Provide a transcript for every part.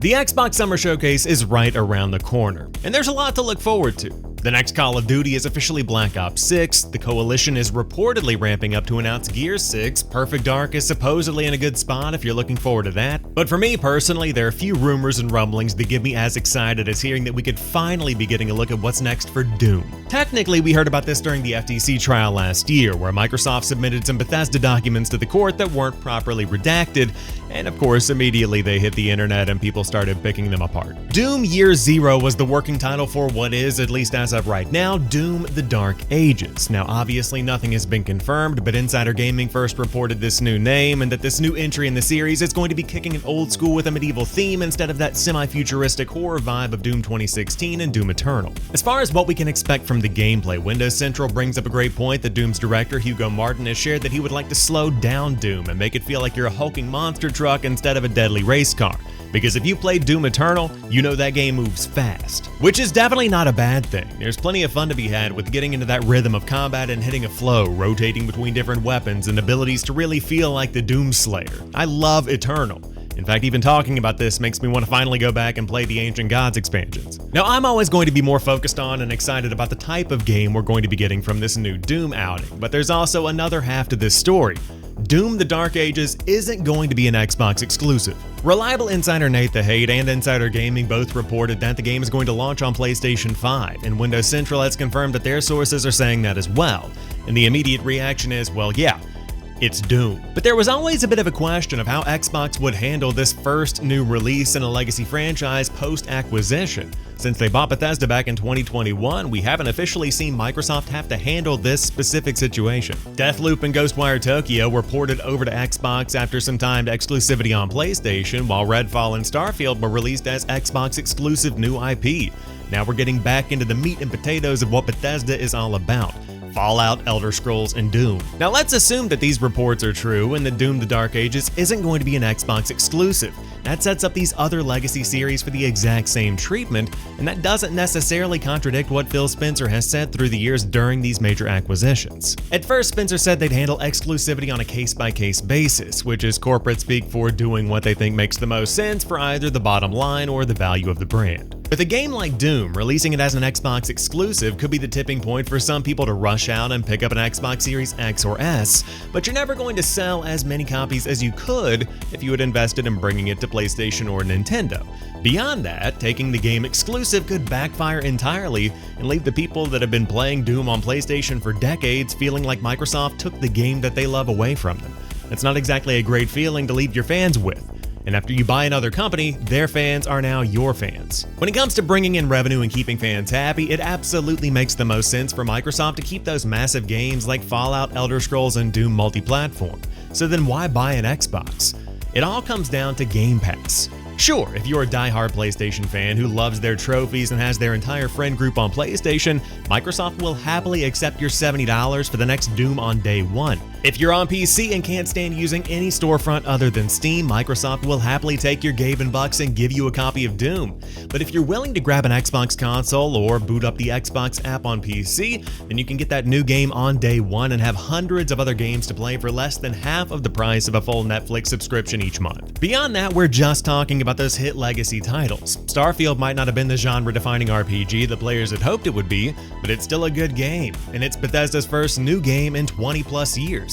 The Xbox Summer Showcase is right around the corner, and there's a lot to look forward to. The next Call of Duty is officially Black Ops 6, the Coalition is reportedly ramping up to announce Gears 6, Perfect Dark is supposedly in a good spot if you're looking forward to that. But for me personally, there are a few rumors and rumblings that get me as excited as hearing that we could finally be getting a look at what's next for Doom. Technically, we heard about this during the FTC trial last year, where Microsoft submitted some Bethesda documents to the court that weren't properly redacted, and of course, immediately they hit the internet and people started picking them apart. Doom Year Zero was the working title for what is, at least as of right now, Doom: The Dark Ages. Now, obviously nothing has been confirmed, but Insider Gaming first reported this new name and that this new entry in the series is going to be kicking it old school with a medieval theme instead of that semi-futuristic horror vibe of Doom 2016 and Doom Eternal. As far as what we can expect from the gameplay, Windows Central brings up a great point that Doom's director Hugo Martin has shared that he would like to slow down Doom and make it feel like you're a hulking monster truck instead of a deadly race car. Because if you played Doom Eternal, you know that game moves fast. Which is definitely not a bad thing. There's plenty of fun to be had with getting into that rhythm of combat and hitting a flow, rotating between different weapons and abilities to really feel like the Doom Slayer. I love Eternal. In fact, even talking about this makes me want to finally go back and play the Ancient Gods expansions. Now, I'm always going to be more focused on and excited about the type of game we're going to be getting from this new Doom outing, but there's also another half to this story. Doom: The Dark Ages isn't going to be an Xbox exclusive. Reliable insider Nate the Hate and Insider Gaming both reported that the game is going to launch on PlayStation 5, and Windows Central has confirmed that their sources are saying that as well. And the immediate reaction is, well, yeah, it's Doom. But there was always a bit of a question of how Xbox would handle this first new release in a legacy franchise post-acquisition. Since they bought Bethesda back in 2021, we haven't officially seen Microsoft have to handle this specific situation. Deathloop and Ghostwire Tokyo were ported over to Xbox after some timed exclusivity on PlayStation, while Redfall and Starfield were released as Xbox exclusive new IP. Now we're getting back into the meat and potatoes of what Bethesda is all about: Fallout, Elder Scrolls, and Doom. Now let's assume that these reports are true and that Doom: The Dark Ages isn't going to be an Xbox exclusive. That sets up these other legacy series for the exact same treatment, and that doesn't necessarily contradict what Phil Spencer has said through the years during these major acquisitions. At first, Spencer said they'd handle exclusivity on a case-by-case basis, which is corporate speak for doing what they think makes the most sense for either the bottom line or the value of the brand. With a game like Doom, releasing it as an Xbox exclusive could be the tipping point for some people to rush out and pick up an Xbox Series X or S, but you're never going to sell as many copies as you could if you had invested in bringing it to PlayStation or Nintendo. Beyond that, taking the game exclusive could backfire entirely and leave the people that have been playing Doom on PlayStation for decades feeling like Microsoft took the game that they love away from them. That's not exactly a great feeling to leave your fans with. And after you buy another company, their fans are now your fans. When it comes to bringing in revenue and keeping fans happy, it absolutely makes the most sense for Microsoft to keep those massive games like Fallout, Elder Scrolls, and Doom multi-platform. So then why buy an Xbox? It all comes down to Game Pass. Sure, if you're a die-hard PlayStation fan who loves their trophies and has their entire friend group on PlayStation, Microsoft will happily accept your $70 for the next Doom on day one. If you're on PC and can't stand using any storefront other than Steam, Microsoft will happily take your Gabe and bucks and give you a copy of Doom. But if you're willing to grab an Xbox console or boot up the Xbox app on PC, then you can get that new game on day one and have hundreds of other games to play for less than half of the price of a full Netflix subscription each month. Beyond that, we're just talking about those hit legacy titles. Starfield might not have been the genre-defining RPG the players had hoped it would be, but it's still a good game, and it's Bethesda's first new game in 20+ years.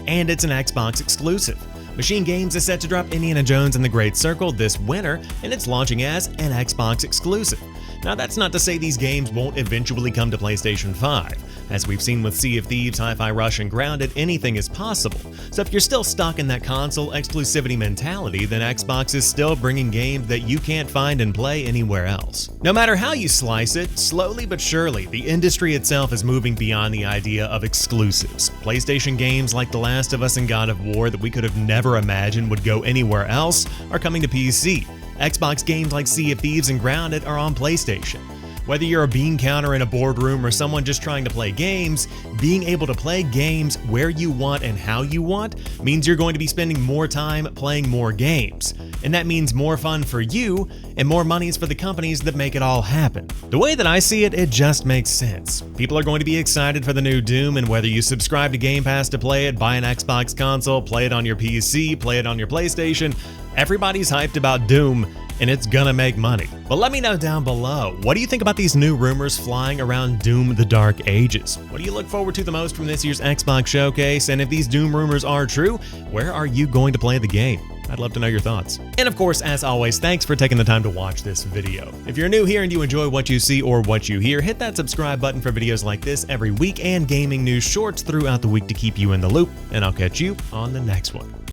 And it's an Xbox exclusive. Machine Games is set to drop Indiana Jones and the Great Circle this winter, and it's launching as an Xbox exclusive. Now, that's not to say these games won't eventually come to PlayStation 5. As we've seen with Sea of Thieves, Hi-Fi Rush, and Grounded, anything is possible. So if you're still stuck in that console exclusivity mentality, then Xbox is still bringing games that you can't find and play anywhere else. No matter how you slice it, slowly but surely, the industry itself is moving beyond the idea of exclusives. PlayStation games like The Last of Us and God of War that we could have never imagined would go anywhere else are coming to PC. Xbox games like Sea of Thieves and Grounded are on PlayStation. Whether you're a bean counter in a boardroom or someone just trying to play games, being able to play games where you want and how you want means you're going to be spending more time playing more games. And that means more fun for you and more monies for the companies that make it all happen. The way that I see it, it just makes sense. People are going to be excited for the new Doom, and whether you subscribe to Game Pass to play it, buy an Xbox console, play it on your PC, play it on your PlayStation, everybody's hyped about Doom, and it's gonna make money. But let me know down below, what do you think about these new rumors flying around Doom: The Dark Ages? What do you look forward to the most from this year's Xbox showcase? And if these Doom rumors are true, where are you going to play the game? I'd love to know your thoughts. And of course, as always, thanks for taking the time to watch this video. If you're new here and you enjoy what you see or what you hear, hit that subscribe button for videos like this every week and gaming news shorts throughout the week to keep you in the loop, and I'll catch you on the next one.